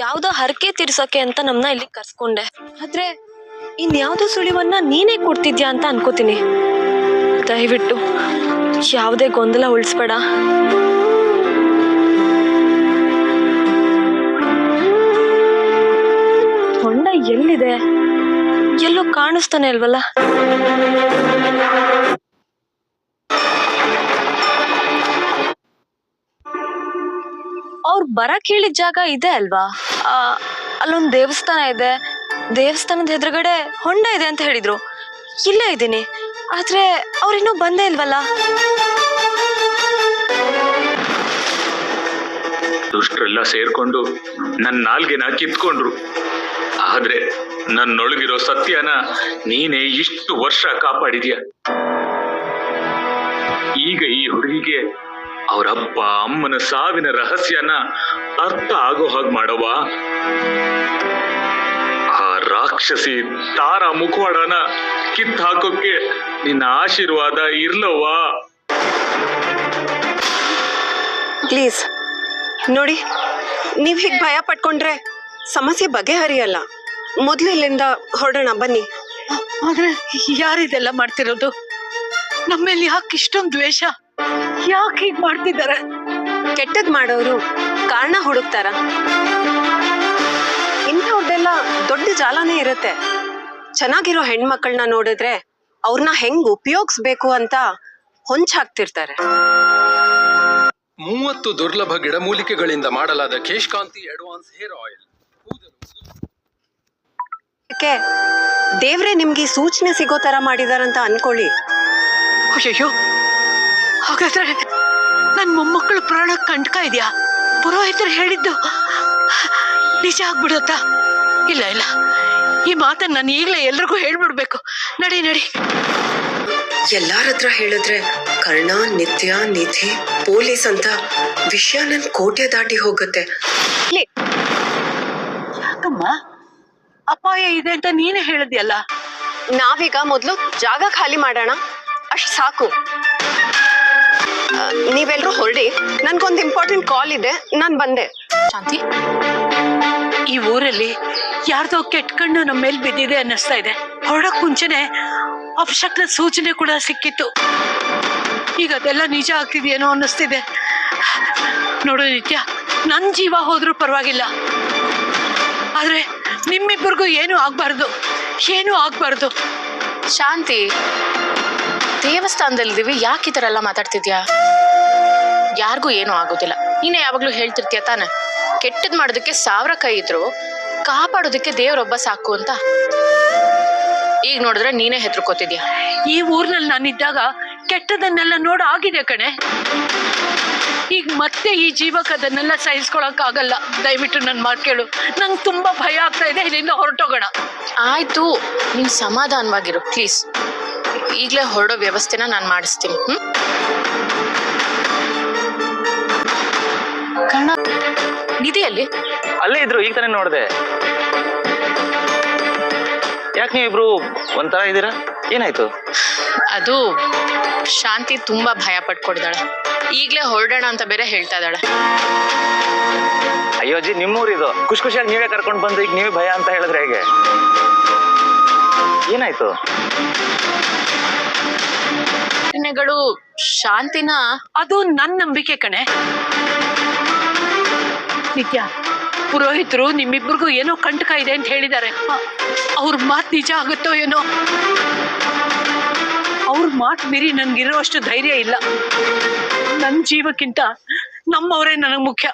ಯಾವ್ದೋ ಹರಕೆ ತೀರ್ಸೋಕೆ ಅಂತ ನಮ್ನ ಇಲ್ಲಿ ಕರ್ಸ್ಕೊಂಡೆ. ಆದ್ರೆ ಇನ್ಯಾವ್ದೋ ಸುಳಿವನ್ನ ನೀನೇ ಕೊಡ್ತಿದ್ಯಾ ಅಂತ ಅನ್ಕೋತೀನಿ. ದಯವಿಟ್ಟು ಯಾವುದೇ ಗೊಂದಲ ಉಳಿಸ್ಬೇಡ. ಹೊಂಡ ಎಲ್ಲಿದೆ? ಎಲ್ಲೋ ಕಾಣಿಸ್ತಾನೆ ಅಲ್ವಲ್ಲ? ಅವ್ರು ಬರಕ್ ಹೇಳಿದ ಜಾಗ ಇದೆ ಅಲ್ವಾ? ಅಲ್ಲೊಂದ್ ದೇವಸ್ಥಾನ ಇದೆ. ದೇವಸ್ಥಾನದ ಎದುರುಗಡೆ ಹೊಂಡ ಇದೆ ಅಂತ ಹೇಳಿದ್ರು. ಇಲ್ಲೇ ಇದ್ದೀನಿ. ಆದ್ರೆ ಅವ್ರಿನ್ನೂ ಬಂದೇ ಇಲ್ವಲ್ಲ? ದುಷ್ಟರೆಲ್ಲ ಸೇರ್ಕೊಂಡು ನನ್ನ ನಾಲ್ಗೆನ ಕಿತ್ಕೊಂಡ್ರು. ಆದ್ರೆ ನನ್ನೊಳಗಿರೋ ಸತ್ಯನ ನೀನೇ ಇಷ್ಟು ವರ್ಷ ಕಾಪಾಡಿದ್ಯಾ. ಈಗ ಈ ಹುಡುಗಿಗೆ ಅವರಪ್ಪ ಅಮ್ಮನ ಸಾವಿನ ರಹಸ್ಯನ ಅರ್ಥ ಆಗೋ ಹಾಗೆ ಮಾಡವ. ಆ ರಾಕ್ಷಸಿ ತಾರಾ ಮುಖವಾಡನ ಕಿತ್ ಹಾಕೋಕೆ ನಿನ್ನ ಆಶೀರ್ವಾದ ಇರ್ಲವ್ವಾ? ಪ್ಲೀಸ್ ನೋಡಿ, ನೀವ್ ಹೀಗೆ ಭಯ ಪಟ್ಕೊಂಡ್ರೆ ಸಮಸ್ಯೆ ಬಗೆಹರಿಯಲ್ಲ. ಮೊದ್ಲು ಇಲ್ಲಿಂದ ಹೊರಡೋಣ ಬನ್ನಿ. ಆದ್ರೆ ಯಾರಿದೆಲ್ಲ ಮಾಡ್ತಿರೋದು? ನಮ್ಮೇಲೆ ಯಾಕೆ ಇಷ್ಟೊಂದು ದ್ವೇಷ? ಯಾಕೆ ಹೀಗ್ ಮಾಡ್ತಿದ್ದಾರೆ? ಕೆಟ್ಟದ್ ಮಾಡೋರು ಕಾರಣ ಹುಡುಕ್ತಾರ. ಇಂಥವ್ರದೆಲ್ಲ ದೊಡ್ಡ ಜಾಲನೇ ಇರುತ್ತೆ. ಚೆನ್ನಾಗಿರೋ ಹೆಣ್ಮಕ್ಳನ್ನ ನೋಡಿದ್ರೆ ಅವ್ರನ್ನ ಹೆಂಗ್ ಉಪಯೋಗಿಸ್ಬೇಕು ಅಂತ ಹೊಂಚ್ ಹಾಕ್ತಿರ್ತಾರೆ. 30 ದುರ್ಲಭ ಗಿಡಮೂಲಿಕೆಗಳಿಂದ ಮಾಡಲಾದ ಕೇಶಕಾಂತಿ ಅಡ್ವಾನ್ಸ್ ಹೇರ್ ಆಯಿಲ್. ದೇವ್ರೆ ನಿಮ್ಗೆ ಸೂಚನೆ ಸಿಗೋ ತರ ಮಾಡಿದಾರಂತ ಅನ್ಕೊಳ್ಳಿ. ಅಯ್ಯೋ, ಹಾಗಾದ್ರೆ ನನ್ ಮೊಮ್ಮಕ್ಕಳು ಪ್ರಾಣ ಕಂಟಕ ಇದೆಯಾ? ಪುರೋಹಿತರು ಹೇಳಿದ್ದು ನಿಜ ಆಗ್ಬಿಡುತ್ತಾ? ಇಲ್ಲ ಇಲ್ಲ, ಈ ಮಾತನ್ನ ನಾನು ಈಗಲೇ ಎಲ್ರಿಗೂ ಹೇಳ್ಬಿಡ್ಬೇಕು. ನಡಿ ನಡಿ. ಎಲ್ಲಾರ ಹತ್ರ ಹೇಳಿದ್ರೆ ಕರ್ಣ, ನಿತ್ಯ, ನಿಧಿ, ಪೊಲೀಸ್ ಅಂತ ವಿಷಯ ನನ್ ಕೋಟೆ ದಾಟಿ ಹೋಗುತ್ತೆ. ಯಾಕಮ್ಮ, ಅಪಾಯ ಇದೆ ಅಂತ ನೀನೇ ಹೇಳಿದ್ಯಲ್ಲ. ನಾವೀಗ ಮೊದ್ಲು ಜಾಗ ಖಾಲಿ ಮಾಡೋಣ, ಅಷ್ಟ್ ಸಾಕು. ನೀವೆಲ್ರೂ ಹೊರಡಿ, ನನ್ಗೊಂದು ಇಂಪಾರ್ಟೆಂಟ್ ಕಾಲ್ ಇದೆ, ನಾನ್ ಬಂದೆ. ಶಾಂತಿ, ಈ ಊರಲ್ಲಿ ಯಾರ್ದೋ ಕೆಟ್ಟ ಕಣ್ಣು ನಮ್ಮ ಮೇಲೆ ಬಿದ್ದಿದೆ ಅನ್ನಿಸ್ತಾ ಇದೆ. ಹೊರಡಕ್ ಮುಂಚೆನೆ ಅಪಶಕ್ನ ಸೂಚನೆ ಕೂಡ ಸಿಕ್ಕಿತ್ತು. ಈಗ ಅದೆಲ್ಲ ನಿಜ ಆಗ್ತಿದೆಯೇನೋ ಅನ್ನಿಸ್ತಿದೆ. ನೋಡು ನಿತ್ಯ, ನನ್ ಜೀವ ಹೋದ್ರೂ ಪರವಾಗಿಲ್ಲ, ಆದ್ರೆ ನಿಮ್ಮಿಬ್ಬರಿಗೂ ಏನೂ ಆಗ್ಬಾರ್ದು, ಏನೂ ಆಗ್ಬಾರ್ದು. ಶಾಂತಿ, ದೇವಸ್ಥಾನದಲ್ಲಿದ್ದೀವಿ, ಯಾಕೆ ಈ ಥರ ಎಲ್ಲ ಮಾತಾಡ್ತಿದ್ಯಾ? ಯಾರಿಗೂ ಏನೂ ಆಗೋದಿಲ್ಲ. ನೀನೇ ಯಾವಾಗ್ಲೂ ಹೇಳ್ತಿರ್ತೀಯ ತಾನೆ, ಕೆಟ್ಟದ್ ಮಾಡೋದಕ್ಕೆ 1000 ಕೈ ಇದ್ರು ಕಾಪಾಡೋದಕ್ಕೆ ದೇವ್ರೊಬ್ಬ ಸಾಕು ಅಂತ. ಈಗ ನೋಡಿದ್ರೆ ನೀನೇ ಹೆದರ್ಕೋತಿದ್ಯಾ. ಈ ಊರ್ನಲ್ಲಿ ನಾನಿದ್ದಾಗ ಕೆಟ್ಟದನ್ನೆಲ್ಲ ನೋಡ್ ಆಗಿದೆ ಕಣೆ. ಈಗ ಮತ್ತೆ ಈ ಜೀವಕ್ಕೆ ಅದನ್ನೆಲ್ಲ ಸಹಿಸ್ಕೊಳಕ್ ಆಗಲ್ಲ. ದಯವಿಟ್ಟು ನನ್ ಮಾತು ಕೇಳು, ನಂಗೆ ತುಂಬಾ ಭಯ ಆಗ್ತಾ ಇದೆ. ಇಲ್ಲಿಂದ ಹೊರಟೋಗೋಣ. ಆಯ್ತು, ನೀನ್ ಸಮಾಧಾನವಾಗಿರು ಪ್ಲೀಸ್. ಈಗ್ಲೇ ಹೊರಡೋ ವ್ಯವಸ್ಥೆನ ನಾನು ಮಾಡಿಸ್ತೀನಿ. ಕಣ ನಿಧಿಯಲ್ಲಿ ಅಲ್ಲೇ ಇದ್ರು, ಈಗ ತಾನೇ ನೋಡ್ದೆ. ಯಾಕೆ ನೀವಿಬ್ರು ಒಂಥರ ಇದ್ದೀರಾ? ಏನಾಯ್ತು? ಅದು ಶಾಂತಿ ತುಂಬಾ ಭಯ ಪಟ್ಕೊಡ್ದಾಳೆ. ಈಗ್ಲೇ ಹೊರಡೋಣ ಅಂತ ಬೇರೆ ಹೇಳ್ತಾ ಇದ್ದಾಳೆ. ಅಯ್ಯೋ ಅಜ್ಜಿ, ನಿಮ್ಮೂರಿದು, ಖುಷಿಯಾಗಿ ನೀವೇ ಕರ್ಕೊಂಡು ಬಂದು ಈಗ ನೀವೇ ಭಯ ಅಂತ ಹೇಳಿದ್ರೆ ಹೇಗೆ? ಏನಾಯ್ತು? ಗಳು ಶಾಂತಿನ, ಅದು ನನ್ ನಂಬಿಕೆ ಕಣೆ. ನಿತ್ಯ, ಪುರೋಹಿತರು ನಿಮ್ಮಿಬ್ಬರಿಗೂ ಏನೋ ಕಂಟಕ ಇದೆ ಅಂತ ಹೇಳಿದ್ದಾರೆ. ಅವ್ರ ಮಾತು ನಿಜ ಆಗುತ್ತೋ ಏನೋ. ಅವ್ರ ಮಾತು ಮೀರಿ ನನ್ಗಿರೋ ಅಷ್ಟು ಧೈರ್ಯ ಇಲ್ಲ. ನನ್ನ ಜೀವಕ್ಕಿಂತ ನಮ್ಮವರೇ ನನಗೆ ಮುಖ್ಯ.